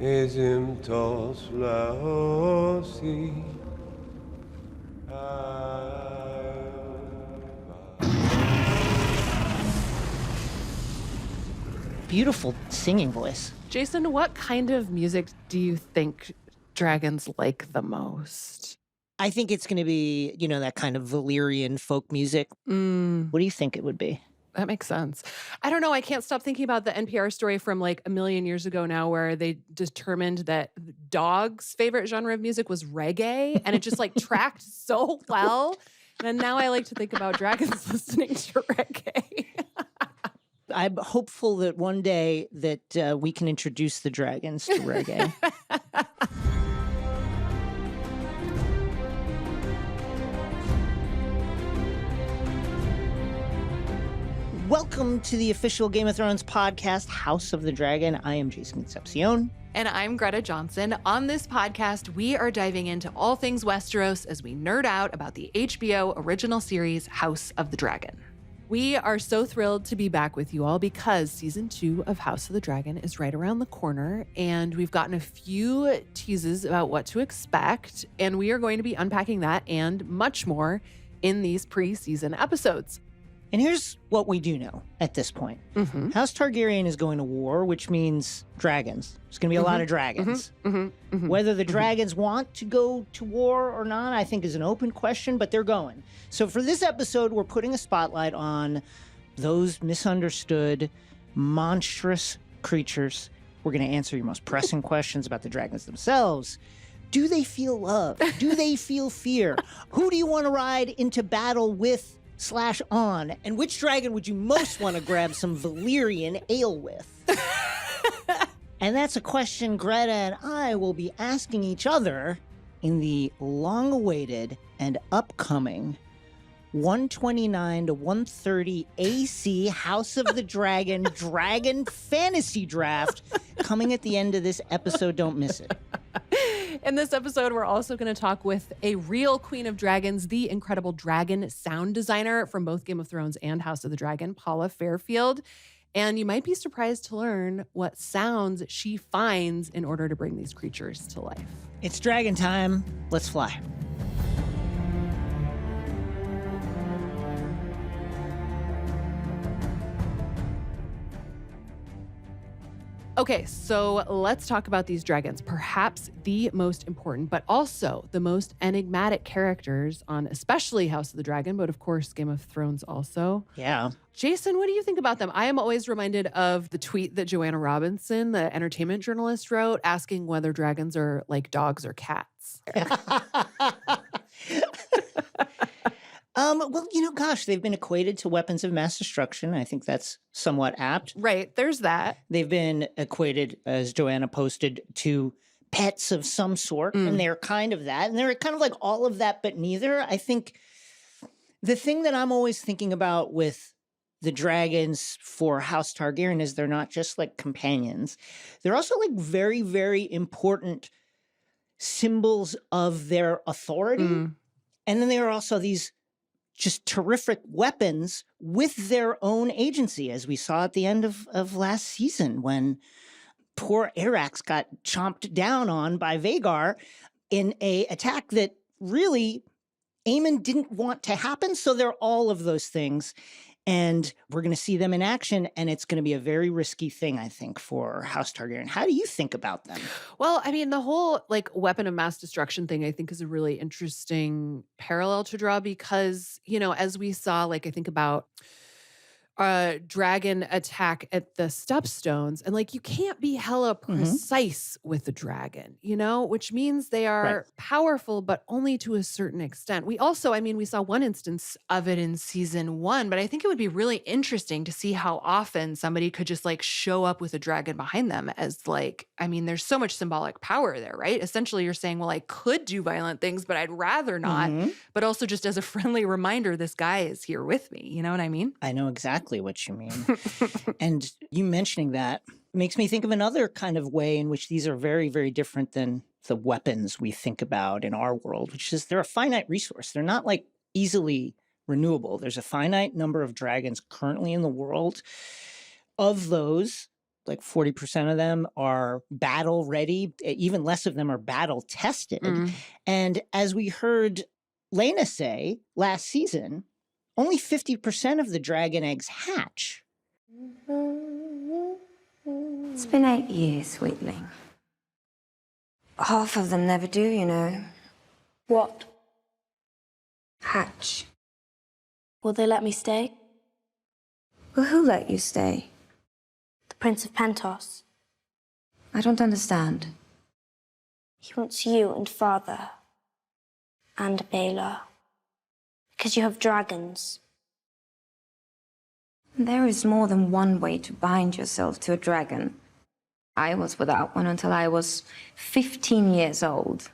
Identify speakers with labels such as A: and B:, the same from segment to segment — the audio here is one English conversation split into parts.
A: Ezimtos laosi.
B: Beautiful singing voice.
C: Jason, what kind of music do you think dragons like the most?
B: I think it's going to be, that kind of Valyrian folk music. What do you think it would be?
C: That makes sense. I don't know. I can't stop thinking about the NPR story from like a million years ago now where they determined that dogs' favorite genre of music was reggae, and it just like tracked so well. And now I like to think about dragons listening to reggae.
B: I'm hopeful that one day that we can introduce the dragons to reggae. Welcome to the official Game of Thrones podcast, House of the Dragon. I am Jason Concepcion.
C: And I'm Greta Johnsen. On this podcast, we are diving into all things Westeros as we nerd out about the HBO original series, House of the Dragon. We are so thrilled to be back with you all because season 2 of House of the Dragon is right around the corner, and we've gotten a few teases about what to expect, and we are going to be unpacking that and much more in these pre-season episodes.
B: And here's what we do know at this point. House Targaryen is going to war, which means dragons. There's going to be a lot of dragons. Whether the dragons want to go to war or not, I think is an open question, but they're going. So for this episode, we're putting a spotlight on those misunderstood, monstrous creatures. We're going to answer your most pressing questions about the dragons themselves. Do they feel love? Do they feel fear? Who do you want to ride into battle with/on, and which dragon would you most want to grab some Valyrian ale with? And that's a question Greta and I will be asking each other in the long-awaited and upcoming 129 to 130 AC House of the Dragon Dragon Fantasy Draft coming at the end of this episode. Don't miss it.
C: In this episode, we're also going to talk with a real queen of dragons, the incredible dragon sound designer from both Game of Thrones and House of the Dragon, Paula Fairfield. And you might be surprised to learn what sounds she finds in order to bring these creatures to life.
B: It's dragon time. Let's fly.
C: Okay, so let's talk about these dragons. Perhaps the most important, but also the most enigmatic characters on especially House of the Dragon, but of course Game of Thrones also.
B: Yeah.
C: Jason, what do you think about them? I am always reminded of the tweet that Joanna Robinson, the entertainment journalist, wrote asking whether dragons are like dogs or cats.
B: Well, gosh, they've been equated to weapons of mass destruction. I think that's somewhat apt.
C: Right, there's that.
B: They've been equated, as Joanna posted, to pets of some sort, and they're kind of that. And they're kind of like all of that, but neither. I think the thing that I'm always thinking about with the dragons for House Targaryen is they're not just like companions. They're also like very, very important symbols of their authority. And then there are also these just terrific weapons with their own agency, as we saw at the end of last season when poor Arax got chomped down on by Vhagar in a attack that really Aemon didn't want to happen. So they're all of those things. And we're going to see them in action, and it's going to be a very risky thing, I think, for House Targaryen. How do you think about them?
C: Well, I mean, the whole like weapon of mass destruction thing, I think is a really interesting parallel to draw because, as we saw, like I think about dragon attack at the stepstones, and like you can't be hella precise with the dragon, which means they are powerful, but only to a certain extent. We also, we saw one instance of it in season 1, but I think it would be really interesting to see how often somebody could just like show up with a dragon behind them as like, there's so much symbolic power there, right? Essentially, you're saying, well, I could do violent things, but I'd rather not. But also just as a friendly reminder, this guy is here with me. You know what I mean?
B: I know exactly what you mean. And you mentioning that makes me think of another kind of way in which these are very, very different than the weapons we think about in our world, which is they're a finite resource. They're not like easily renewable. There's a finite number of dragons currently in the world. Of those, like 40% of them are battle ready. Even less of them are battle tested. And as we heard Lena say last season, only 50% of the dragon eggs hatch.
D: It's been 8 years, sweetling. Half of them never do, you know.
E: What?
D: Hatch.
E: Will they let me stay?
D: Well, who let you stay?
E: The Prince of Pentos.
D: I don't understand.
E: He wants you and Father. And Baela. Because you have dragons.
D: There is more than one way to bind yourself to a dragon. I was without one until I was 15 years old.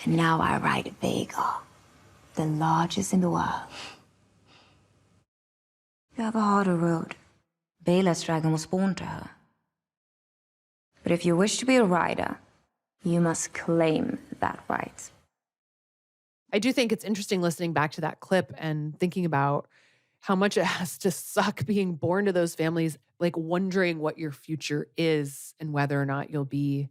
D: And now I ride a Vega, the largest in the world. You have a harder road. Baela's dragon was born to her. But if you wish to be a rider, you must claim that right.
C: I do think it's interesting listening back to that clip and thinking about how much it has to suck being born to those families, like wondering what your future is and whether or not you'll be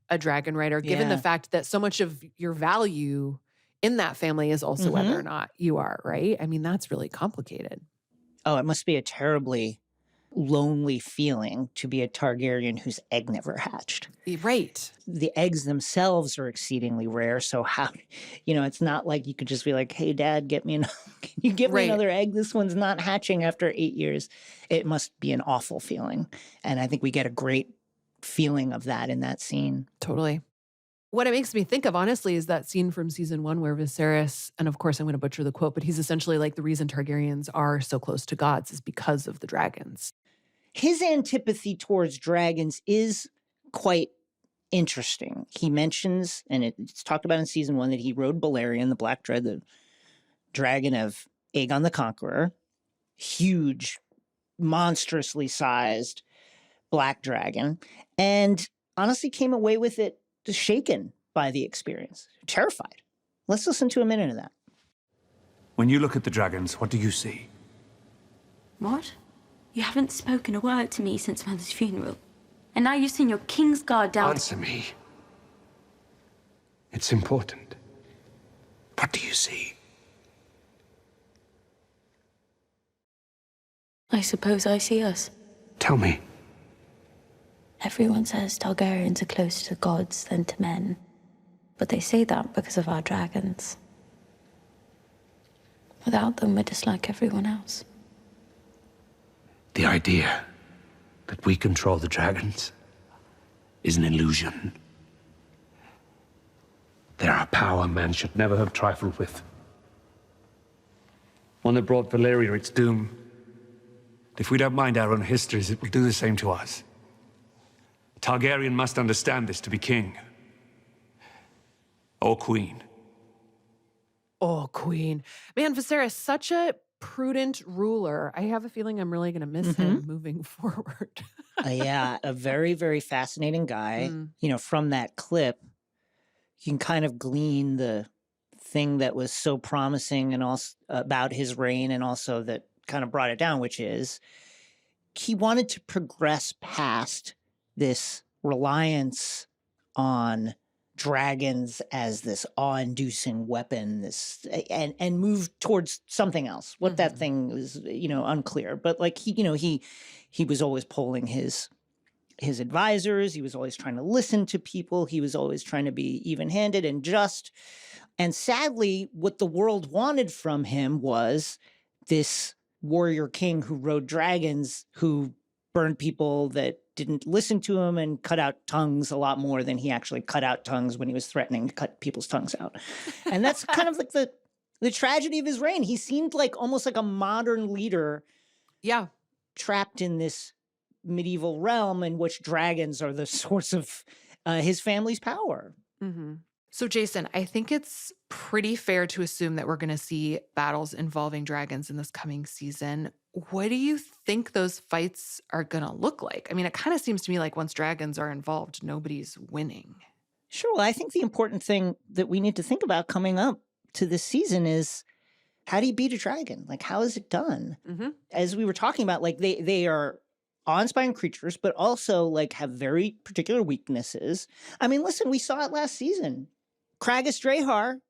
C: a dragon rider, given the fact that so much of your value in that family is also whether or not you are, right? I mean, that's really complicated.
B: Oh, it must be a terribly lonely feeling to be a Targaryen whose egg never hatched.
C: Right.
B: The eggs themselves are exceedingly rare. So how, it's not like you could just be like, hey, Dad, can you get me another egg? This one's not hatching after 8 years. It must be an awful feeling. And I think we get a great feeling of that in that scene.
C: Totally. What it makes me think of, honestly, is that scene from season 1 where Viserys, and of course I'm going to butcher the quote, but he's essentially like, the reason Targaryens are so close to gods is because of the dragons.
B: His antipathy towards dragons is quite interesting. He mentions, and it's talked about in season 1, that he rode Balerion, the Black Dread, the dragon of Aegon the Conqueror, huge, monstrously sized black dragon, and honestly came away with it shaken by the experience, terrified. Let's listen to a minute of that.
F: When you look at the dragons, what do you see?
G: What? You haven't spoken a word to me since Mother's funeral. And now you've seen your King's Guard down—
A: Answer me. It's important. What do you see?
G: I suppose I see us.
A: Tell me.
G: Everyone says Targaryens are closer to gods than to men. But they say that because of our dragons. Without them, we're just like everyone else.
A: The idea that we control the dragons is an illusion. They're a power man should never have trifled with. One that brought Valyria its doom. If we don't mind our own histories, it will do the same to us. Targaryen must understand this to be king. Or queen.
C: Oh, queen. Man, Viserys, such a prudent ruler. I have a feeling I'm really going to miss him moving forward.
B: Yeah, a very, very fascinating guy. From that clip, you can kind of glean the thing that was so promising and also about his reign, and also that kind of brought it down, which is he wanted to progress past this reliance on dragons as this awe-inducing weapon, and move towards something else. What that thing is, unclear. But like he was always polling his advisors. He was always trying to listen to people. He was always trying to be even-handed and just. And sadly, what the world wanted from him was this warrior king who rode dragons, who burned people that didn't listen to him and cut out tongues a lot more than he actually cut out tongues when he was threatening to cut people's tongues out. And that's kind of like the tragedy of his reign. He seemed like almost like a modern leader.
C: Yeah.
B: Trapped in this medieval realm in which dragons are the source of his family's power.
C: So, Jason, I think it's pretty fair to assume that we're going to see battles involving dragons in this coming season. What do you think those fights are going to look like? I mean, it kind of seems to me like once dragons are involved, nobody's winning.
B: Sure. Well, I think the important thing that we need to think about coming up to this season is, how do you beat a dragon? Like, how is it done? As we were talking about, like, they are awe-inspiring creatures, but also like have very particular weaknesses. I mean, listen, we saw it last season. Cragus Drahar,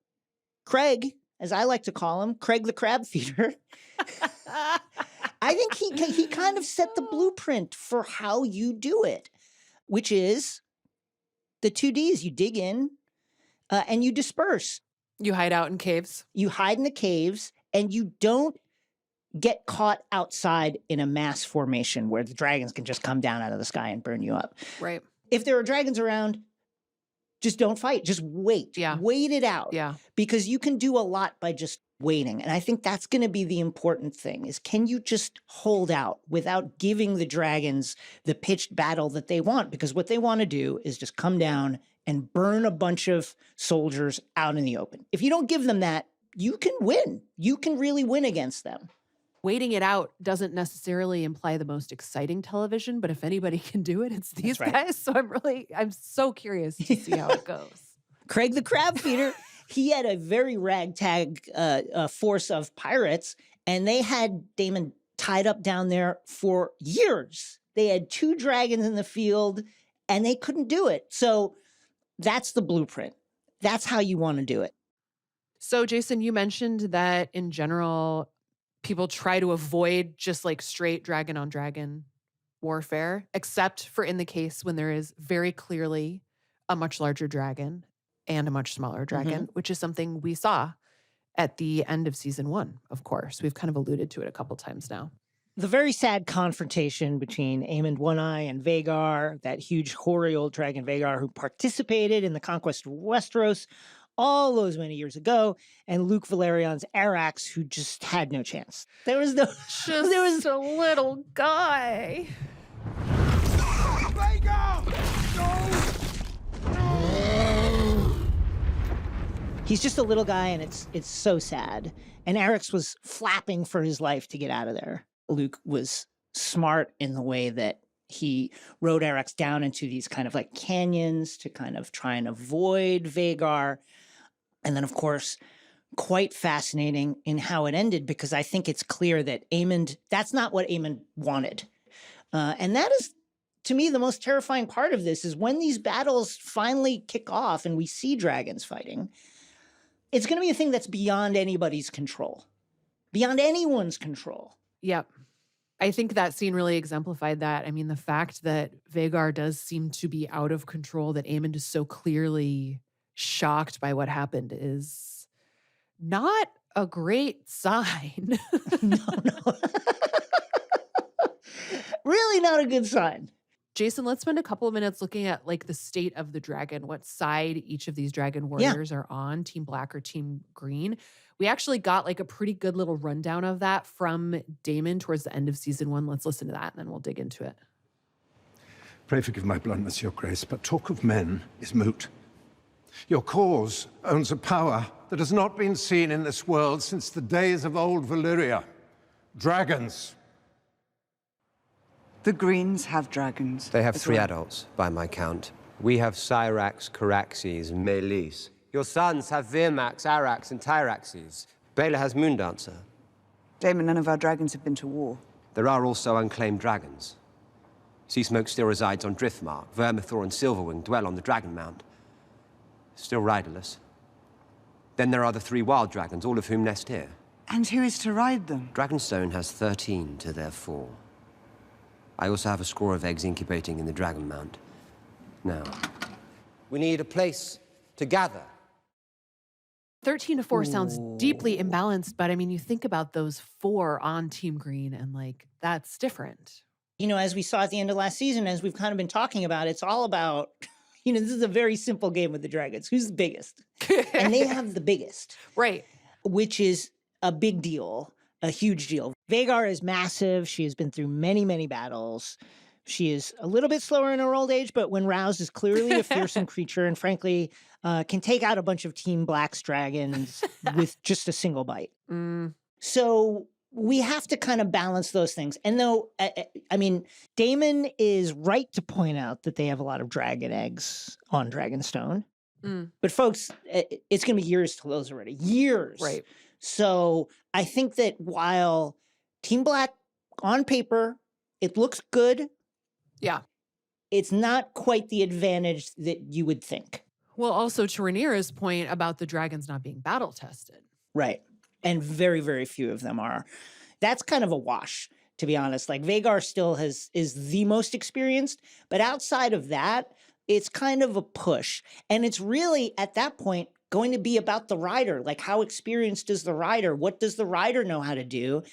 B: Craig, as I like to call him, Craig the Crab Feeder. I think he kind of set the blueprint for how you do it, which is the 2Ds. You dig in and you disperse.
C: You hide out in caves.
B: You hide in the caves and you don't get caught outside in a mass formation where the dragons can just come down out of the sky and burn you up.
C: Right.
B: If there are dragons around, just don't fight. Just wait.
C: Yeah.
B: Wait it out.
C: Yeah.
B: Because you can do a lot by just waiting. And I think that's going to be the important thing is, can you just hold out without giving the dragons the pitched battle that they want? Because what they want to do is just come down and burn a bunch of soldiers out in the open. If you don't give them that, you can win. You can really win against them.
C: Waiting it out doesn't necessarily imply the most exciting television, but if anybody can do it, it's these guys. So I'm so curious to see how it goes.
B: Craig the Crab Feeder, he had a very ragtag force of pirates, and they had Daemon tied up down there for years. They had 2 dragons in the field, and they couldn't do it. So that's the blueprint. That's how you want to do it.
C: So, Jason, you mentioned that in general, people try to avoid just like straight dragon on dragon warfare, except for in the case when there is very clearly a much larger dragon and a much smaller dragon, which is something we saw at the end of season 1, of course. We've kind of alluded to it a couple times now.
B: The very sad confrontation between Aemond One-Eye and Vhagar, that huge hoary old dragon Vhagar who participated in the conquest of Westeros all those many years ago, and Luke Valerion's Arax, who just had no chance. There was no...
C: There was a little guy.
B: He's just a little guy, and it's so sad. And Arax was flapping for his life to get out of there. Luke was smart in the way that he rode Arax down into these kind of like canyons to kind of try and avoid Vhagar. And then, of course, quite fascinating in how it ended, because I think it's clear that Aemond, that's not what Aemond wanted. And that is, to me, the most terrifying part of this is when these battles finally kick off and we see dragons fighting, it's going to be a thing that's beyond anybody's control, beyond anyone's control.
C: Yep. I think that scene really exemplified that. I mean, the fact that Vhagar does seem to be out of control, that Aemond is so clearly shocked by what happened, is not a great sign.
B: No. Really not a good sign.
C: Jason, let's spend a couple of minutes looking at like the state of the dragon, what side each of these dragon warriors are on, Team Black or Team Green. We actually got like a pretty good little rundown of that from Daemon towards the end of season 1. Let's listen to that and then we'll dig into it.
F: Pray forgive my bluntness, Your Grace, but talk of men is moot. Your cause owns a power that has not been seen in this world since the days of old Valyria. Dragons.
H: The Greens have dragons.
I: They have 3 adults, by my count. We have Syrax, Caraxes, and Melis. Your sons have Virmax, Arax, and Tyraxes. Baela has Moondancer.
H: Daemon, none of our dragons have been to war.
I: There are also unclaimed dragons. Seasmoke still resides on Driftmark. Vermithor and Silverwing dwell on the Dragon Mount. Still riderless. Then there are the 3 wild dragons, all of whom nest here.
H: And who is to ride them?
I: Dragonstone has 13 to their 4. I also have a score of eggs incubating in the Dragon Mount. Now, we need a place to gather.
C: 13-4 sounds deeply imbalanced, but I mean, you think about those 4 on Team Green and like, that's different.
B: You know, as we saw at the end of last season, as we've kind of been talking about, it's all about, you know, this is a very simple game with the dragons. Who's the biggest? And they have the biggest.
C: Right.
B: Which is a big deal, a huge deal. Vhagar is massive. She has been through many, many battles. She is a little bit slower in her old age, but when roused is clearly a fearsome creature and frankly can take out a bunch of Team Black's dragons with just a single bite. So we have to kind of balance those things. And though, I mean, Daemon is right to point out that they have a lot of dragon eggs on Dragonstone. But folks, it's going to be years till those are ready. Years.
C: Right.
B: So I think that while Team Black on paper It looks good.
C: Yeah.
B: It's not quite the advantage that you would think.
C: Well, also to Rhaenyra's point about the dragons not being battle tested.
B: Right. And very, very few of them are. That's kind of a wash, to be honest. Like Vhagar still is the most experienced, but outside of that, it's kind of a push. And it's really at that point going to be about the rider. Like how experienced is the rider? What does the rider know how to do?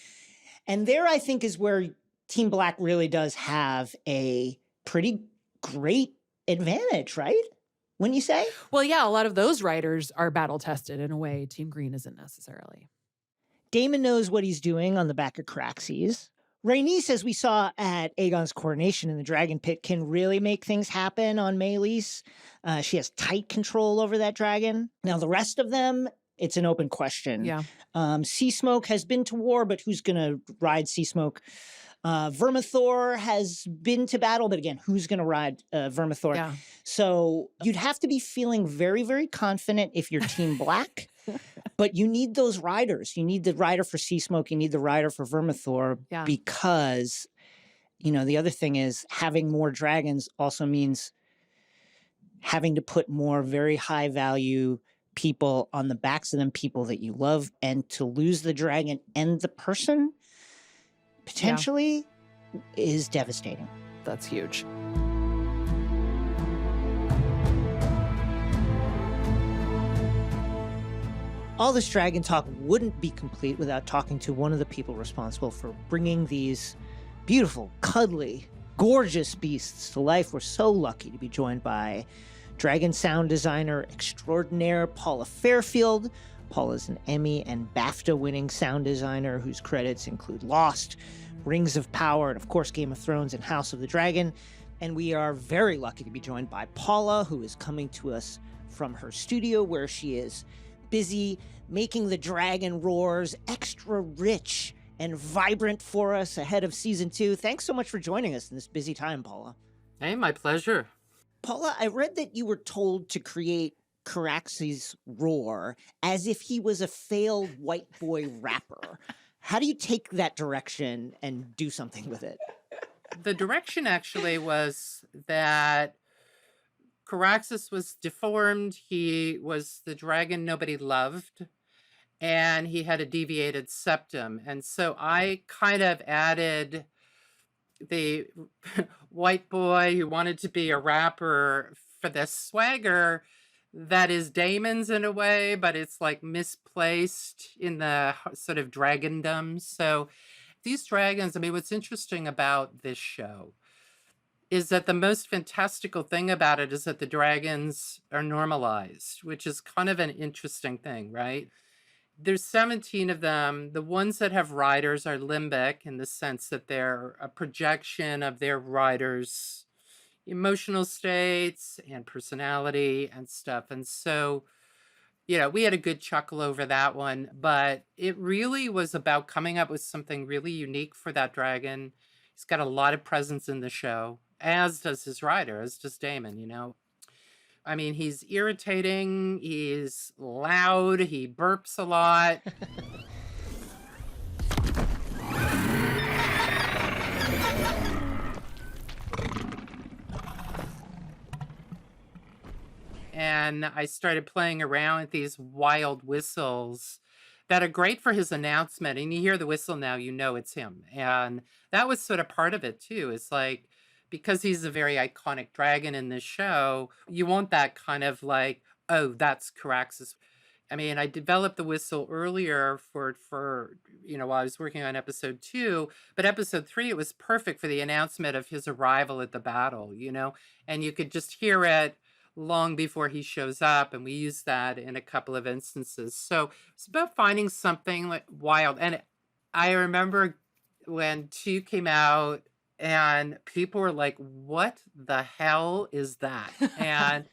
B: And there I think is where Team Black really does have a pretty great advantage, right? Wouldn't you say?
C: Well, yeah, a lot of those riders are battle tested in a way Team Green isn't necessarily.
B: Daemon knows what he's doing on the back of Caraxes. Rhaenys, as we saw at Aegon's coronation in the Dragon Pit, can really make things happen on Meleys. She has tight control over that dragon. Now, the rest of them, it's an open question.
C: Yeah.
B: Sea Smoke has been to war, but who's going to ride Sea Smoke? Vermithor has been to battle, but again, who's going to ride Vermithor?
C: Yeah.
B: So you'd have to be feeling very, very confident if you're Team Black, but you need those riders. You need the rider for Sea Smoke. You need the rider for Vermithor because, you know, the other thing is having more dragons also means having to put more very high value people on the backs of them, people that you love, and to lose the dragon and the person potentially is devastating.
C: That's huge.
B: All this dragon talk wouldn't be complete without talking to one of the people responsible for bringing these beautiful, cuddly, gorgeous beasts to life. We're so lucky to be joined by dragon sound designer extraordinaire Paula Fairfield. Paula's an Emmy and BAFTA-winning sound designer whose credits include Lost, Rings of Power, and of course Game of Thrones and House of the Dragon. And we are very lucky to be joined by Paula, who is coming to us from her studio where she is busy making the dragon roars extra rich and vibrant for us ahead of season 2. Thanks so much for joining us in this busy time, Paula.
J: Hey, my pleasure.
B: Paula, I read that you were told to create Caraxes' roar as if he was a failed white boy rapper. How do you take that direction and do something with it?
J: The direction actually was that Caraxes was deformed. He was the dragon nobody loved, and he had a deviated septum. And so I kind of added the white boy who wanted to be a rapper for the swagger that is Daemon's in a way, but it's like misplaced in the sort of dragondom. So these dragons, I mean, what's interesting about this show is that the most fantastical thing about it is that the dragons are normalized, which is kind of an interesting thing, right? There's 17 of them. The ones that have riders are limbic in the sense that they're a projection of their riders' emotional states and personality and stuff. And so, you know, we had a good chuckle over that one, but it really was about coming up with something really unique for that dragon. He's got a lot of presence in the show, as does his rider, as does Daemon, you know. I mean, he's irritating, he's loud, he burps a lot. And I started playing around with these wild whistles that are great for his announcement. And you hear the whistle now, you know it's him. And that was sort of part of it too. It's like, because he's a very iconic dragon in this show, you want that kind of like, oh, that's Caraxes. I mean, I developed the whistle earlier for you know, while I was working on episode 2, but episode 3, it was perfect for the announcement of his arrival at the battle, you know, and you could just hear it long before he shows up, and we use that in a couple of instances. So it's about finding something like wild. And I remember when 2 came out, and people were like, what the hell is that? And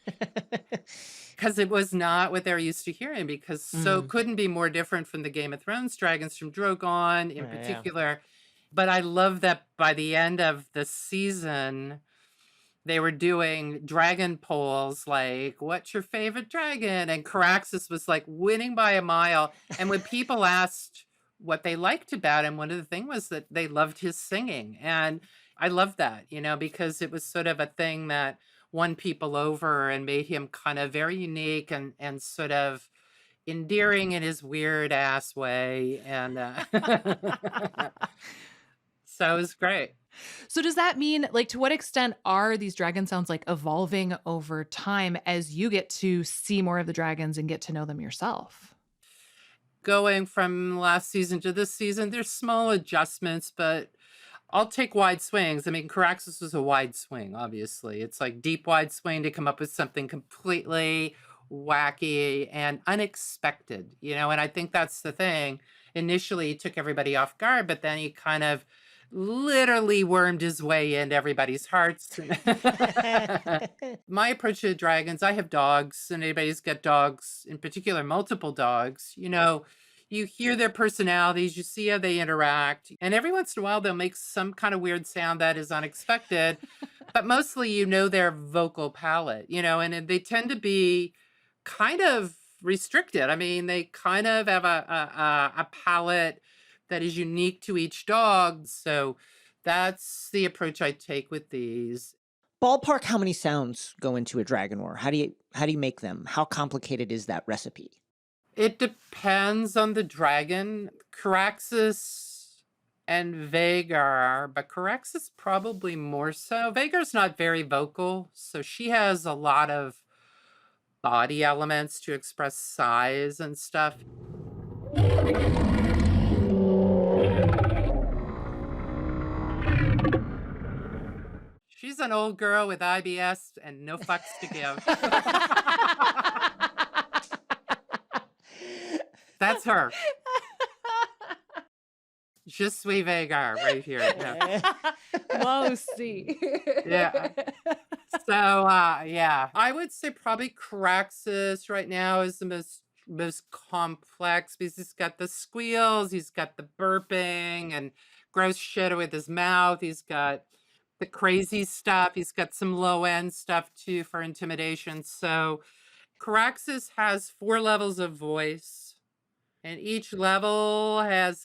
J: because it was not what they're used to hearing, because so couldn't be more different from the Game of Thrones dragons from Drogon in particular. But I love that by the end of the season, they were doing dragon polls like, what's your favorite dragon? And Caraxes was like winning by a mile. And when people asked what they liked about him, one of the things was that they loved his singing. And I love that, because it was sort of a thing that won people over and made him kind of very unique and sort of endearing in his weird ass way. And so it was great.
K: So does that mean, like, to what extent are these dragon sounds like evolving over time as you get to see more of the dragons and get to know them yourself?
J: Going from last season to this season, there's small adjustments, but I'll take wide swings. I mean, Caraxes was a wide swing, obviously. It's like deep wide swing to come up with something completely wacky and unexpected, and I think that's the thing. Initially, he took everybody off guard, but then he kind of literally wormed his way into everybody's hearts. My approach to dragons, I have dogs, and anybody's got dogs, in particular, multiple dogs, you hear their personalities, you see how they interact, and every once in a while they'll make some kind of weird sound that is unexpected, but mostly their vocal palette, and they tend to be kind of restricted. I mean, they kind of have a palette that is unique to each dog. So that's the approach I take with these.
B: Ballpark, how many sounds go into a dragon roar? How do you make them? How complicated is that recipe?
J: It depends on the dragon. Caraxes and Vhagar, but Caraxes probably more so. Vhagar's not very vocal, so she has a lot of body elements to express size and stuff. She's an old girl with IBS and no fucks to give. That's her. Je suis Vhagar right here. Yeah.
K: Whoa, see.
J: Yeah. So, yeah, I would say probably Caraxes right now is the most complex because he's got the squeals, he's got the burping and gross shit with his mouth, he's got the crazy stuff, he's got some low end stuff too for intimidation. So Caraxes has 4 levels of voice, and each level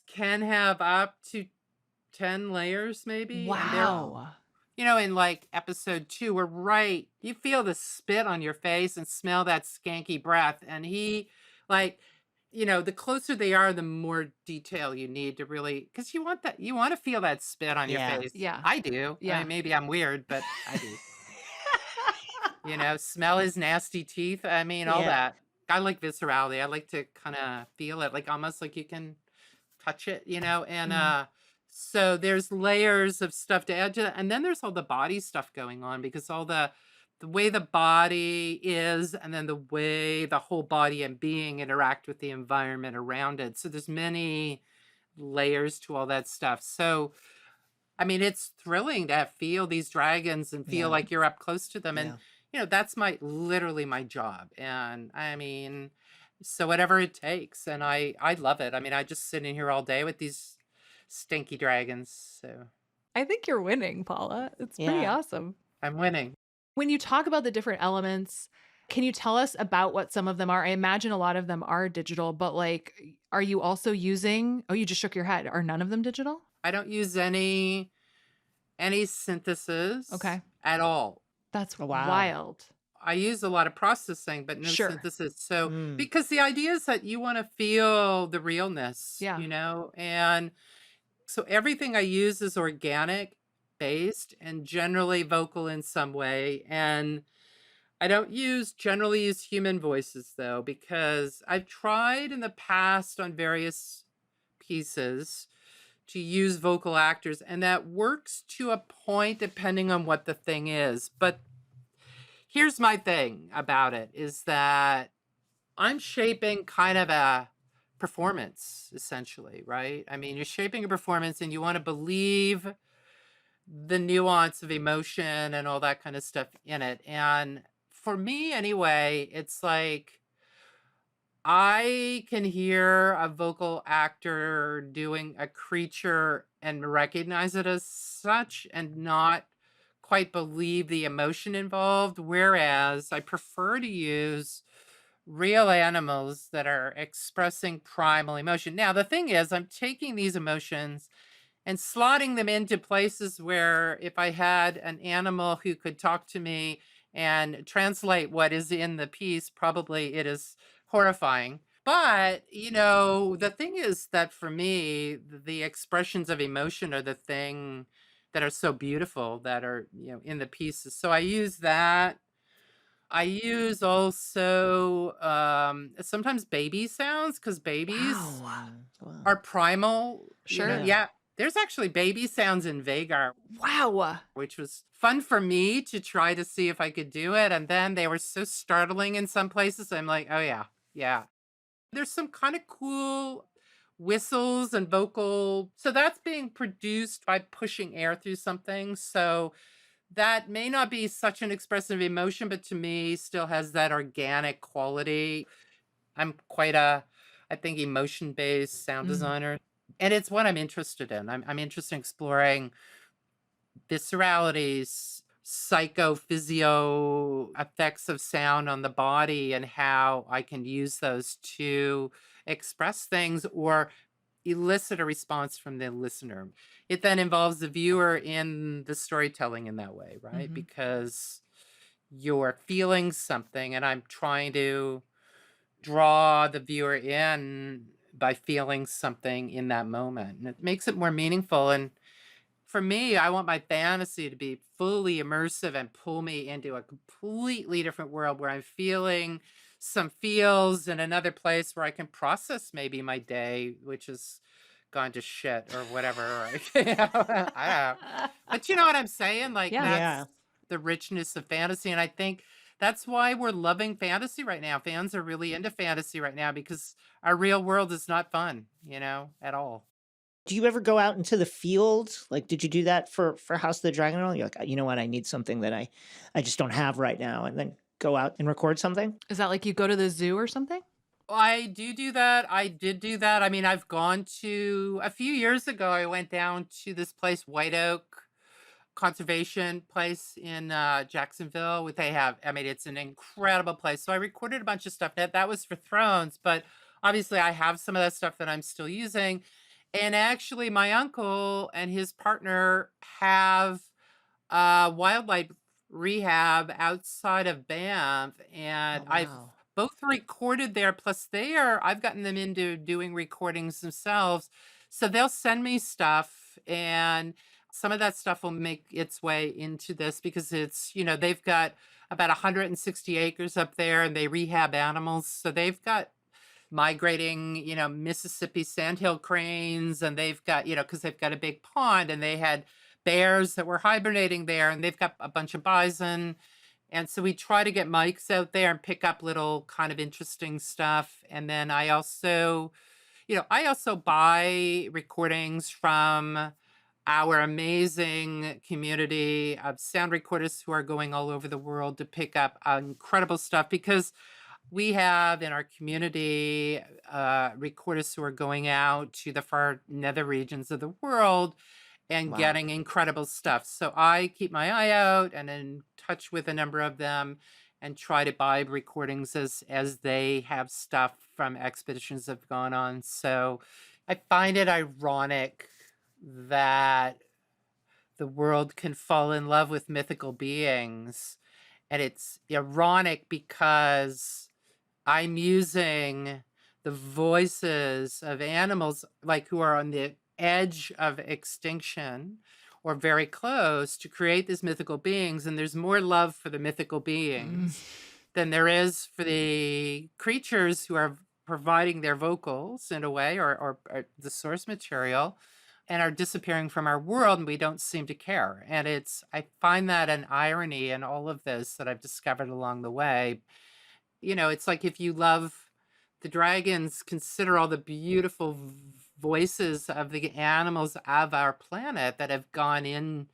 J: can have up to 10 layers maybe.
K: Wow.
J: In like episode 2, you feel the spit on your face and smell that skanky breath. And he, the closer they are, the more detail you need to really, because you want to feel that spit on your face.
K: Yeah.
J: I do.
K: Yeah.
J: I mean, maybe I'm weird, but I do. Smell his nasty teeth. I mean, all that. I like viscerality. I like to kind of feel it, like almost like you can touch it, and so there's layers of stuff to add to that. And then there's all the body stuff going on, because all the way the body is, and then the way the whole body and being interact with the environment around it. So there's many layers to all that stuff. So, I mean, it's thrilling to feel these dragons and feel like you're up close to them. And, that's literally my job. And I mean, so whatever it takes. And I love it. I mean, I just sit in here all day with these stinky dragons. So
K: I think you're winning, Paula. It's pretty awesome.
J: I'm winning.
K: When you talk about the different elements, can you tell us about what some of them are? I imagine a lot of them are digital, but are you also using, you just shook your head. Are none of them digital?
J: I don't use any synthesis at all.
K: That's wild.
J: I use a lot of processing, but no synthesis. So, because the idea is that you want to feel the realness, and so everything I use is organic based and generally vocal in some way. And I don't generally use human voices though, because I've tried in the past on various pieces to use vocal actors, and that works to a point depending on what the thing is. But here's my thing about it is that I'm shaping kind of a performance, essentially, right? I mean, you're shaping a performance and you want to believe the nuance of emotion and all that kind of stuff in it. And for me, anyway, it's like I can hear a vocal actor doing a creature and recognize it as such and not quite believe the emotion involved, whereas I prefer to use real animals that are expressing primal emotion. Now, the thing is, I'm taking these emotions and slotting them into places where if I had an animal who could talk to me and translate what is in the piece, probably it is horrifying. But, the thing is that for me, the expressions of emotion are the thing that are so beautiful that are, in the pieces. So I use that. I use also sometimes baby sounds because babies
B: Wow.
J: are primal.
C: Sure.
J: Yeah. There's actually baby sounds in Vagar,
C: Wow.
J: which was fun for me to try to see if I could do it. And then they were so startling in some places. I'm like, oh, yeah, yeah. There's some kind of cool whistles and vocal. So that's being produced by pushing air through something. So that may not be such an expressive emotion, but to me still has that organic quality. I'm quite I think, emotion-based sound designer. And it's what I'm interested in. I'm interested in exploring visceralities, psychophysio effects of sound on the body and how I can use those to express things or elicit a response from the listener. It then involves the viewer in the storytelling in that way, right? Because you're feeling something and I'm trying to draw the viewer in by feeling something in that moment. And it makes it more meaningful. And for me, I want my fantasy to be fully immersive and pull me into a completely different world where I'm feeling some feels in another place where I can process maybe my day, which has gone to shit or whatever. Right? I don't know. But you know what I'm saying? Like, that's the richness of fantasy. And I think that's why we're loving fantasy right now. Fans are really into fantasy right now because our real world is not fun, at all.
B: Do you ever go out into the field? Like, did you do that for House of the Dragon? You're like, you know what? I need something that I just don't have right now. And then go out and record something?
K: Is that like you go to the zoo or something?
J: I do that. I did do that. I mean, I've gone to, a few years ago, I went down to this place, White Oak Conservation place in Jacksonville. It's an incredible place. So I recorded a bunch of stuff. That was for Thrones, but obviously I have some of that stuff that I'm still using. And actually, my uncle and his partner have wildlife rehab outside of Banff, and I've both recorded there. Plus, I've gotten them into doing recordings themselves, so they'll send me stuff, and some of that stuff will make its way into this because it's they've got about 160 acres up there, and they rehab animals, so they've got migrating, Mississippi sandhill cranes, and they've got, because they've got a big pond, and they had bears that were hibernating there, and they've got a bunch of bison. And so we try to get mics out there and pick up little kind of interesting stuff. And then I also buy recordings from our amazing community of sound recorders who are going all over the world to pick up incredible stuff, because we have in our community recorders who are going out to the far nether regions of the world and getting incredible stuff. So I keep my eye out and in touch with a number of them and try to buy recordings as they have stuff from expeditions that have gone on. So I find it ironic that the world can fall in love with mythical beings. And it's ironic because I'm using the voices of animals who are on the edge of extinction or very close to create these mythical beings. And there's more love for the mythical beings than there is for the creatures who are providing their vocals in a way or the source material and are disappearing from our world, and we don't seem to care. And I find that an irony in all of this that I've discovered along the way. It's like if you love the dragons, consider all the beautiful voices of the animals of our planet that have gone in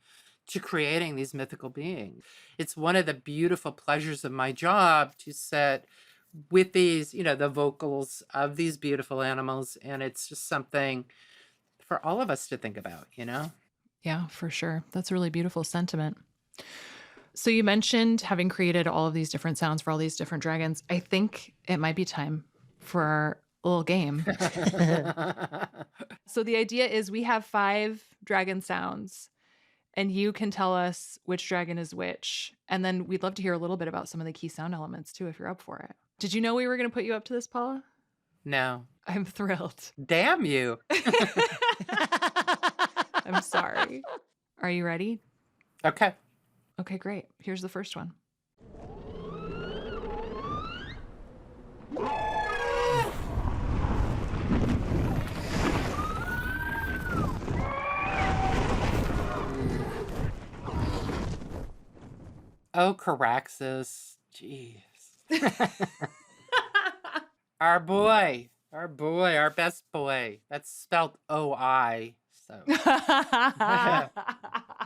J: to creating these mythical beings. It's one of the beautiful pleasures of my job to sit with these, the vocals of these beautiful animals. And it's just something for all of us to think about,
K: Yeah, for sure. That's a really beautiful sentiment. So you mentioned having created all of these different sounds for all these different dragons. I think it might be time for our little game. So the idea is we have 5 dragon sounds, and you can tell us which dragon is which. And then we'd love to hear a little bit about some of the key sound elements too, if you're up for it. Did you know we were going to put you up to this, Paula?
J: No.
K: I'm thrilled.
J: Damn you.
K: I'm sorry. Are you ready?
J: Okay.
K: Okay, great. Here's the first one.
J: Oh, Caraxes. Jeez. Our boy, our best boy. That's spelled O-I. So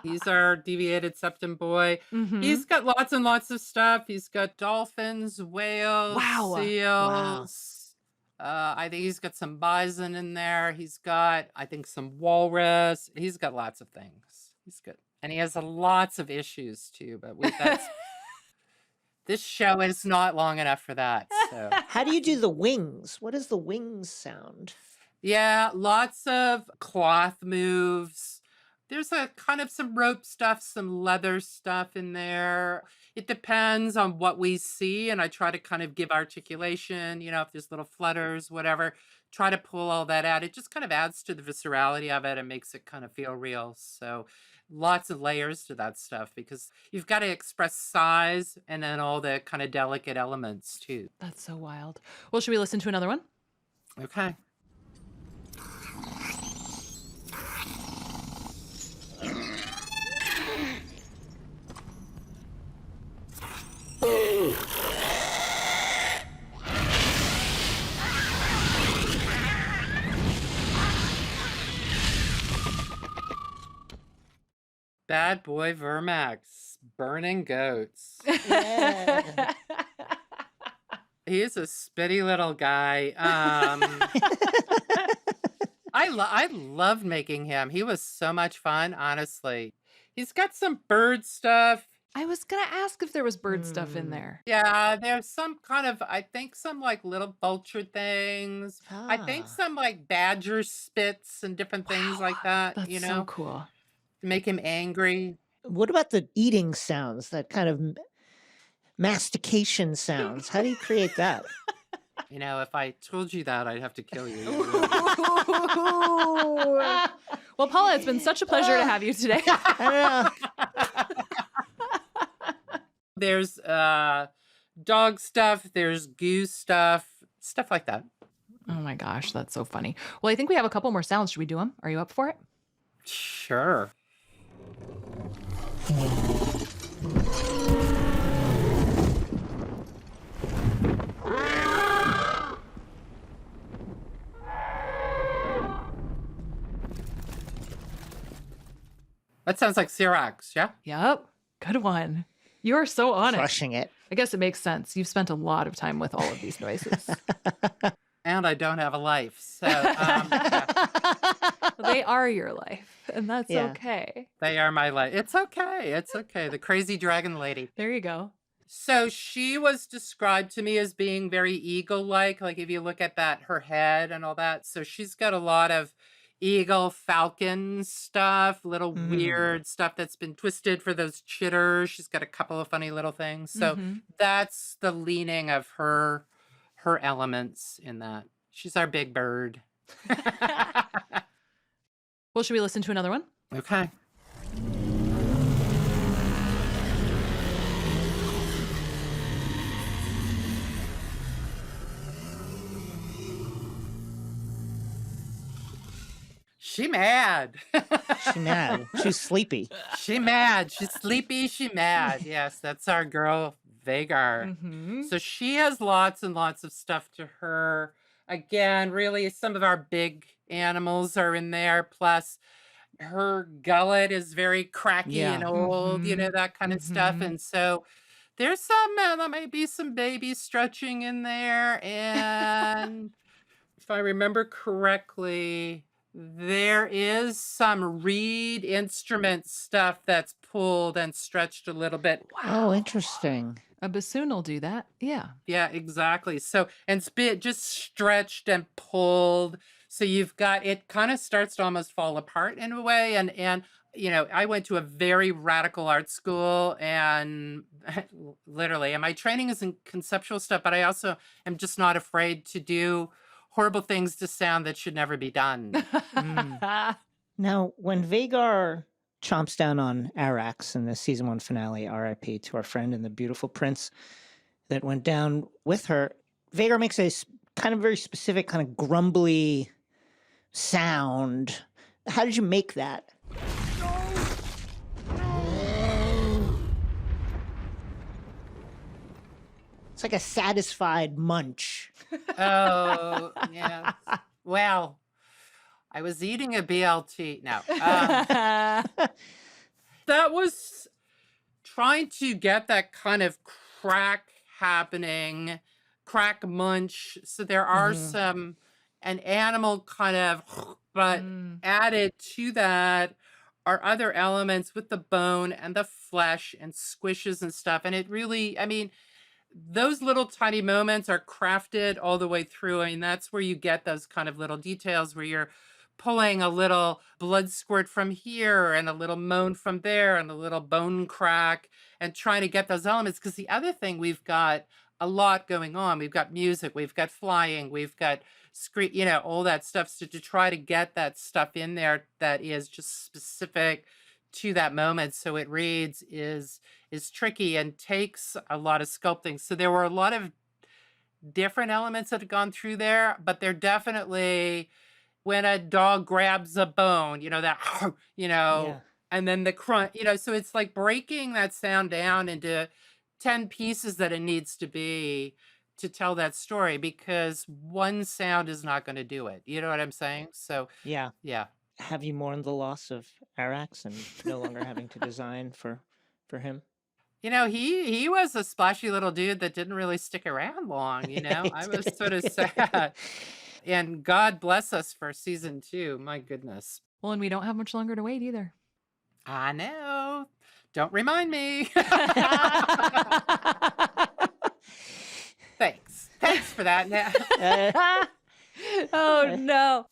J: he's our deviated septum boy.
K: Mhm.
J: He's got lots and lots of stuff. He's got dolphins, whales,
K: Wow.
J: seals. I think he's got some bison in there. He's got, I think, some walrus. He's got lots of things. He's good. And he has lots of issues too, but that's this show is not long enough for that. So
B: How do you do the wings? What is the wings sound?
J: yeah, lots of cloth moves. There's a kind of some rope stuff, some leather stuff in there. It depends on what we see, and I try to kind of give articulation, if there's little flutters, whatever, try to pull all that out. It just kind of adds to the viscerality of it and makes it kind of feel real. So lots of layers to that stuff because you've got to express size and then all the kind of delicate elements too.
K: That's so wild. Well, should we listen to another one?
J: Okay. Bad boy Vermax, burning goats.
B: Yeah.
J: He's a spitty little guy. I loved making him. He was so much fun, honestly. He's got some bird stuff.
K: I was going to ask if there was bird stuff in there.
J: Yeah, there's some kind of, I think some like little vulture things. I think some like badger spits and different things like that,
K: That's so cool.
J: to make him angry.
B: What about the eating sounds, that kind of mastication sounds? How do you create that?
J: If I told you that, I'd have to kill you.
K: Well, Paula, it's been such a pleasure to have you today.
J: There's dog stuff, there's goose stuff like that.
K: Oh my gosh, that's so funny. Well, I think we have a couple more sounds. Should we do them? Are you up for it?
J: Sure. That sounds like Syrax, yeah?
K: Yep. Good one. You are so on
B: Crushing it.
K: I guess it makes sense. You've spent a lot of time with all of these noises.
J: And I don't have a life, so yeah.
K: They are your life, and that's
B: Yeah.
K: okay.
J: They are my life. It's okay. It's okay. The crazy dragon lady.
K: There you go.
J: So she was described to me as being very eagle-like. Like if you look at that, her head and all that. So she's got a lot of eagle, falcon stuff, little weird stuff that's been twisted for those chitters. She's got a couple of funny little things. So that's the leaning of her elements in that. She's our big bird.
K: Well, should we listen to another one?
J: Okay. She mad.
B: She mad. She's sleepy.
J: She mad. She's sleepy. She mad. Yes, that's our girl, Vagar. So she has lots and lots of stuff to her. Again, really, some of our big animals are in there. Plus, her gullet is very cracky and old, that kind of stuff. And so there's there might be some baby stretching in there. And if I remember correctly, there is some reed instrument stuff that's pulled and stretched a little bit.
B: Oh, interesting.
K: A bassoon will do that. Yeah.
J: Yeah, exactly. So, and just stretched and pulled. So you've got, it kind of starts to almost fall apart in a way. And you know, I went to a very radical art school and literally, and my training is in conceptual stuff, but I also am just not afraid to do horrible things to sound that should never be done.
B: Now, when Vhagar chomps down on Arax in the season 1 finale, RIP to our friend and the beautiful prince that went down with her, Vhagar makes a kind of very specific, kind of grumbly sound. How did you make that? It's like a satisfied munch.
J: Oh, yeah. Well, I was eating a BLT. No. That was trying to get that kind of crack happening, crack munch. So there are some, an animal kind of, but added to that are other elements with the bone and the flesh and squishes and stuff. And it really, I mean, those little tiny moments are crafted all the way through. I mean, that's where you get those kind of little details where you're pulling a little blood squirt from here and a little moan from there and a little bone crack and trying to get those elements. Because the other thing, we've got a lot going on. We've got music, we've got flying, we've got screen, you know, all that stuff. So to try to get that stuff in there that is just specific to that moment so it reads is tricky and takes a lot of sculpting. So there were a lot of different elements that have gone through there, but they're definitely when a dog grabs a bone, you know, that, you know, and then the crunch, you know, so it's like breaking that sound down into 10 pieces that it needs to be to tell that story, because one sound is not going to do it. You know what I'm saying? So
B: Yeah.
J: yeah.
B: Have you mourned the loss of Arax and no longer having to design for him?
J: You know, he was a splashy little dude that didn't really stick around long, you know? I was sort of sad. And God bless us for season 2. My goodness.
K: Well, and we don't have much longer to wait either.
J: I know. Don't remind me. Thanks. Thanks for that.
C: Oh, no.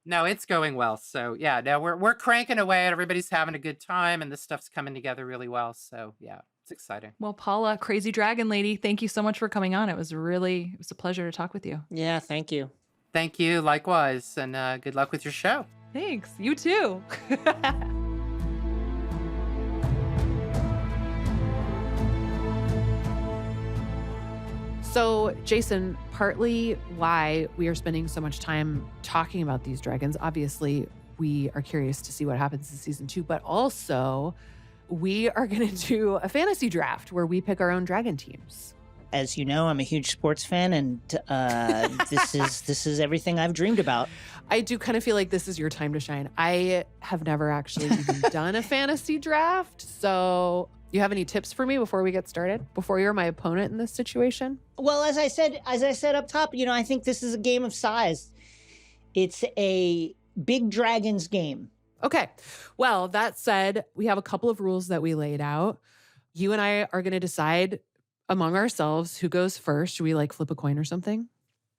J: No, it's going well. So yeah, no, we're cranking away and everybody's having a good time and this stuff's coming together really well. So yeah, it's exciting.
K: Well, Paula, crazy dragon lady, thank you so much for coming on. It was a pleasure to talk with you.
B: Yeah, thank you.
J: Thank you. Likewise. And good luck with your show.
K: Thanks. You too. So, Jason, partly why we are spending so much time talking about these dragons, obviously, we are curious to see what happens in season 2, but also we are going to do a fantasy draft where we pick our own dragon teams.
B: As you know, I'm a huge sports fan, and this is everything I've dreamed about.
C: I do kind of feel like this is your time to shine. I have never actually even done a fantasy draft, so you have any tips for me before we get started? Before you're my opponent in this situation?
B: Well, as I said up top, you know, I think this is a game of size. It's a big dragons game.
C: Okay. Well, that said, we have a couple of rules that we laid out. You and I are going to decide among ourselves who goes first. Should we like flip a coin or something?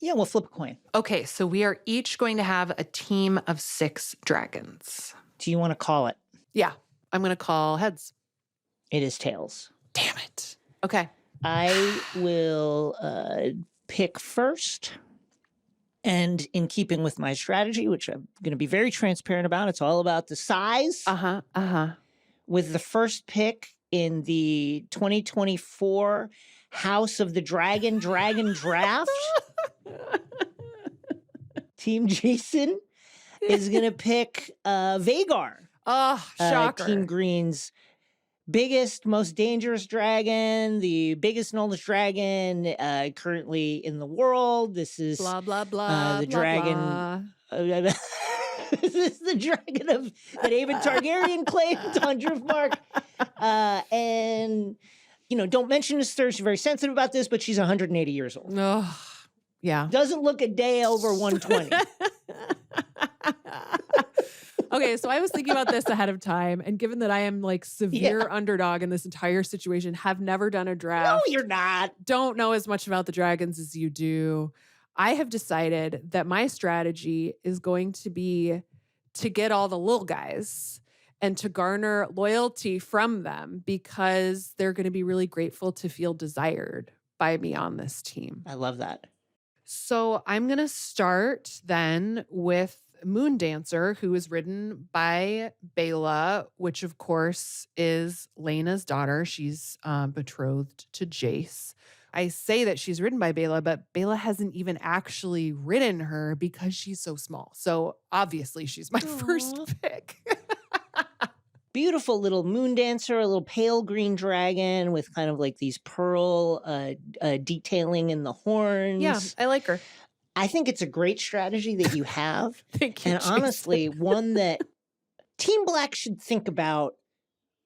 B: Yeah, we'll flip a coin.
C: Okay, so we are each going to have a team of 6 dragons.
B: Do you want to call it?
C: Yeah, I'm going to call heads.
B: It is tails.
C: Damn it. Okay.
B: I will pick first. And in keeping with my strategy, which I'm going to be very transparent about, it's all about the size. With the first pick in the 2024 House of the Dragon Draft, Team Jason is going to pick Vhagar.
C: Oh, shocker.
B: Team Green's biggest, most dangerous dragon, the biggest and oldest dragon currently in the world. This is
C: blah, blah, blah.
B: the
C: blah,
B: dragon.
C: blah.
B: This is the dragon of that Aemon Targaryen claimed on Driftmark. And, you know, don't mention Esther. She's very sensitive about this, but she's 180 years old.
C: Oh, yeah.
B: Doesn't look a day over 120.
C: Okay, so I was thinking about this ahead of time, and given that I am like severe underdog in this entire situation, have never done a draft.
B: No, you're not.
C: Don't know as much about the dragons as you do. I have decided that my strategy is going to be to get all the little guys and to garner loyalty from them because they're going to be really grateful to feel desired by me on this team.
B: I love that.
C: So I'm going to start then with Moon Dancer, who is ridden by Bela, which of course is Laena's daughter. She's betrothed to Jace. I say that she's ridden by Bela, but Bela hasn't even actually ridden her because she's so small. So obviously she's my first pick.
B: Beautiful little moon dancer, a little pale green dragon with kind of like these pearl detailing in the horns.
C: Yeah, I like her.
B: I think it's a great strategy that you have.
C: Thank you,
B: and honestly, one that Team Black should think about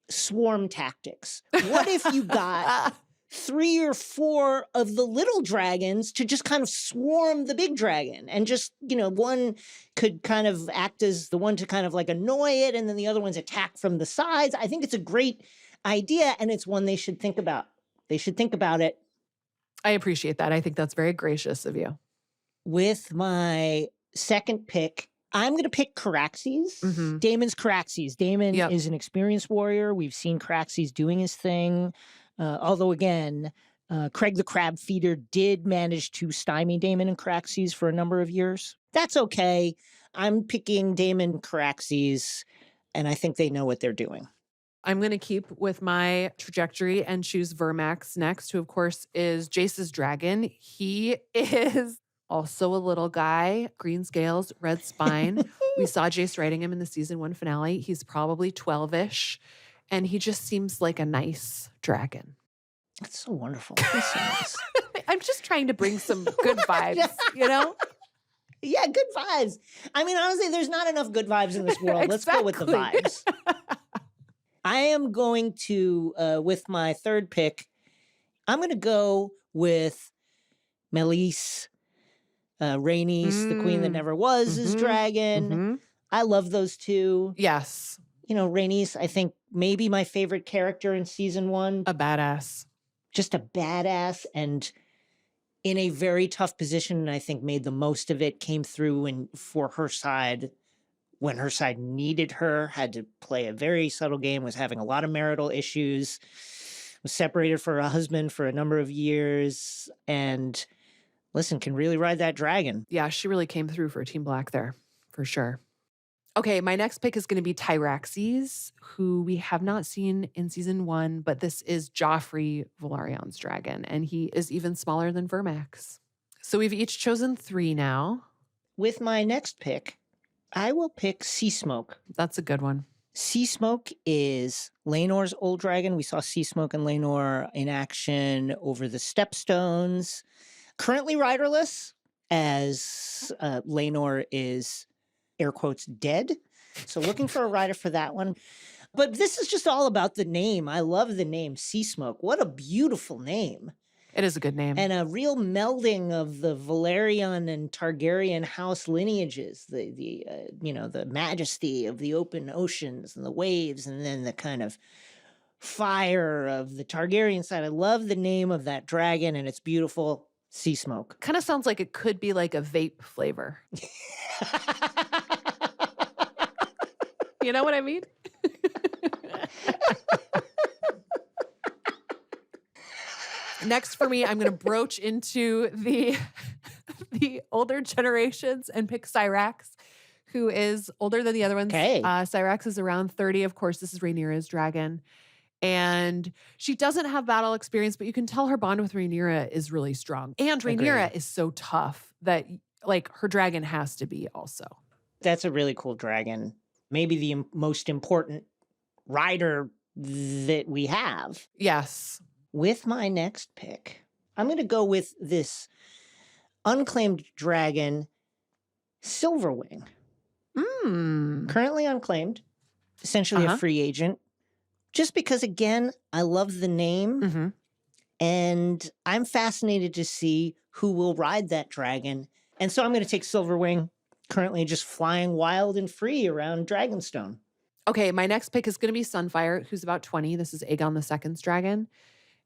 B: swarm tactics. What if you got 3 or 4 of the little dragons to just kind of swarm the big dragon and just, one could kind of act as the one to kind of like annoy it and then the other ones attack from the sides. I think it's a great idea and it's one they should think about. They should think about it.
C: I appreciate that. I think that's very gracious of you.
B: With my second pick, I'm going to pick Caraxes. Daemon's Caraxes. Daemon is an experienced warrior. We've seen Caraxes doing his thing. Although, again, Craig the Crab Feeder did manage to stymie Daemon and Caraxes for a number of years. That's okay. I'm picking Daemon Caraxes, and I think they know what they're doing.
C: I'm going to keep with my trajectory and choose Vermax next, who, of course, is Jace's dragon. He is also a little guy, green scales, red spine. We saw Jace riding him in the season 1 finale. He's probably 12-ish. And he just seems like a nice dragon.
B: That's so wonderful. That's so nice.
C: I'm just trying to bring some good vibes,
B: Yeah, good vibes. I mean, honestly, there's not enough good vibes in this world. Let's go with the vibes. I am going to, with my third pick, I'm going to go with Melis, Rhaenys, the queen that never was, his dragon. I love those two.
C: Yes.
B: Rhaenys, I think maybe my favorite character in season 1.
C: A badass.
B: Just a badass and in a very tough position. And I think made the most of it, came through for her side when her side needed her, had to play a very subtle game, was having a lot of marital issues, was separated from her husband for a number of years. And listen, can really ride that dragon.
C: Yeah, she really came through for Team Black there, for sure. Okay, my next pick is going to be Tyraxes, who we have not seen in season 1, but this is Joffrey Velarion's dragon, and he is even smaller than Vermax. So we've each chosen 3 now.
B: With my next pick, I will pick Sea Smoke.
C: That's a good one.
B: Sea Smoke is Laenor's old dragon. We saw Sea Smoke and Laenor in action over the Stepstones. Currently riderless, as Laenor is, air quotes, dead. So looking for a rider for that one. But this is just all about the name. I love the name Sea Smoke. What a beautiful name.
C: It is a good name.
B: And a real melding of the Valerian and Targaryen house lineages, the majesty of the open oceans and the waves, and then the kind of fire of the Targaryen side. I love the name of that dragon, and it's beautiful. Sea Smoke.
C: Kind of sounds like it could be like a vape flavor. You know what I mean? Next for me, I'm going to broach into the older generations and pick Syrax, who is older than the other ones.
B: Okay.
C: Syrax is around 30. Of course, this is Rhaenyra's dragon. And she doesn't have battle experience, but you can tell her bond with Rhaenyra is really strong. And Rhaenyra is so tough that, her dragon has to be also.
B: That's a really cool dragon. Maybe the most important rider that we have.
C: Yes.
B: With my next pick, I'm going to go with this unclaimed dragon, Silverwing. Currently unclaimed, essentially a free agent. Just because, again, I love the name, and I'm fascinated to see who will ride that dragon. And so I'm going to take Silverwing, currently just flying wild and free around Dragonstone.
C: Okay, my next pick is going to be Sunfire, who's about 20. This is Aegon II's dragon.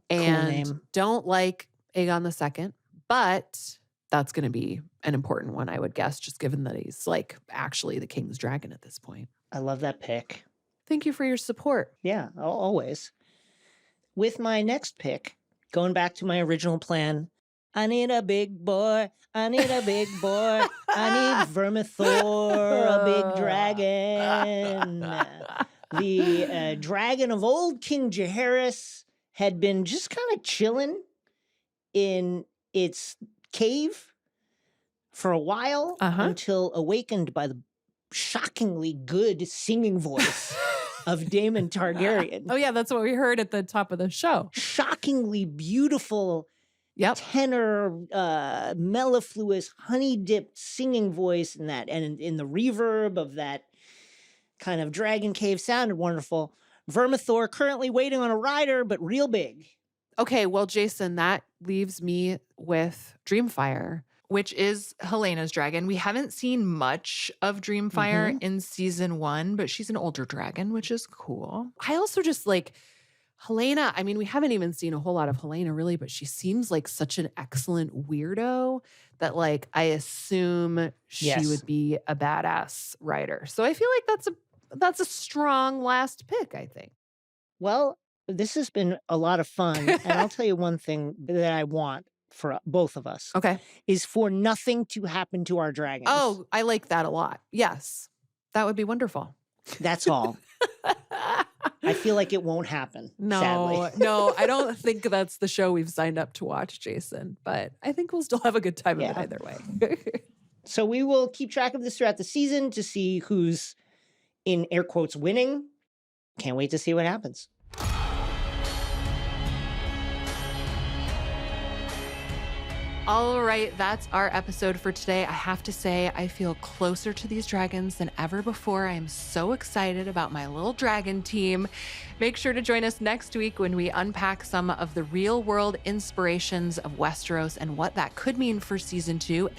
C: And
B: cool name.
C: Don't like Aegon II, but
K: that's going to be an important one, I would guess, just given that he's like actually the king's dragon at this point.
B: I love that pick.
K: Thank you for your support.
B: Yeah, always. With my next pick, going back to my original plan, I need a big boy. I need a big boy. I need Vermithor, a big dragon. The dragon of old King Jaehaerys had been just kind of chilling in its cave for a while until awakened by the shockingly good singing voice of Daemon Targaryen.
K: Oh, yeah, that's what we heard at the top of the show.
B: Shockingly beautiful tenor, mellifluous, honey-dipped singing voice, and in the reverb of that kind of dragon cave sounded wonderful. Vermithor currently waiting on a rider, but real big.
K: Okay, well, Jason, that leaves me with Dreamfire, which is Helena's dragon. We haven't seen much of Dreamfire in season 1, but she's an older dragon, which is cool. I also just like Helena. I mean, we haven't even seen a whole lot of Helena really, but she seems like such an excellent weirdo that like I assume she would be a badass rider. So I feel like that's a strong last pick, I think.
B: Well, this has been a lot of fun. And I'll tell you one thing that I want for both of us.
K: Okay.
B: Is for nothing to happen to our dragons.
K: Oh, I like that a lot. Yes. That would be wonderful.
B: That's all. I feel like it won't happen. Sadly.
K: No, I don't think that's the show we've signed up to watch, Jason, but I think we'll still have a good time of it either way.
B: So we will keep track of this throughout the season to see who's in air quotes winning. Can't wait to see what happens.
K: All right, that's our episode for today. I have to say, I feel closer to these dragons than ever before. I am so excited about my little dragon team. Make sure to join us next week when we unpack some of the real-world inspirations of Westeros and what that could mean for season 2.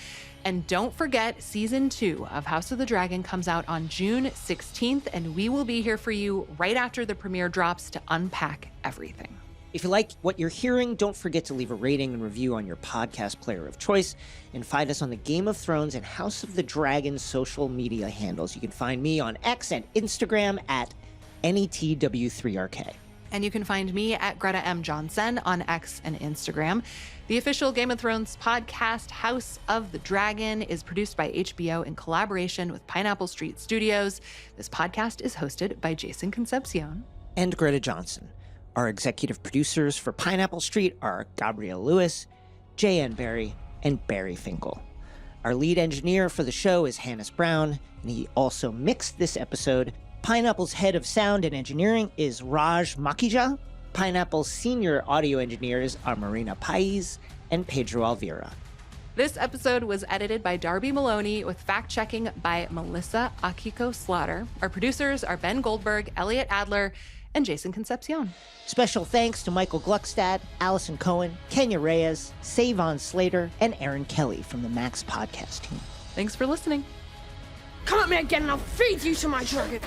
K: And don't forget, season 2 of House of the Dragon comes out on June 16th, and we will be here for you right after the premiere drops to unpack everything.
B: If you like what you're hearing, don't forget to leave a rating and review on your podcast player of choice, and find us on the Game of Thrones and House of the Dragon social media handles. You can find me on X and Instagram at NETW3RK.
K: And you can find me at Greta M. Johnsen on X and Instagram. The official Game of Thrones podcast, House of the Dragon, is produced by HBO in collaboration with Pineapple Street Studios. This podcast is hosted by Jason Concepcion
B: and Greta Johnsen. Our executive producers for Pineapple Street are Gabrielle Lewis, J.N. Barry, and Barry Finkel. Our lead engineer for the show is Hannes Brown, and he also mixed this episode. Pineapple's head of sound and engineering is Raj Makija. Pineapple's senior audio engineers are Marina Pais and Pedro Alvira.
K: This episode was edited by Darby Maloney with fact-checking by Melissa Akiko Slaughter. Our producers are Ben Goldberg, Elliot Adler, and Jason Concepcion.
B: Special thanks to Michael Gluckstad, Allison Cohen, Kenya Reyes, Savon Slater, and Aaron Kelly from the Max podcast team.
K: Thanks for listening.
L: Come at me again and I'll feed you to my dragon.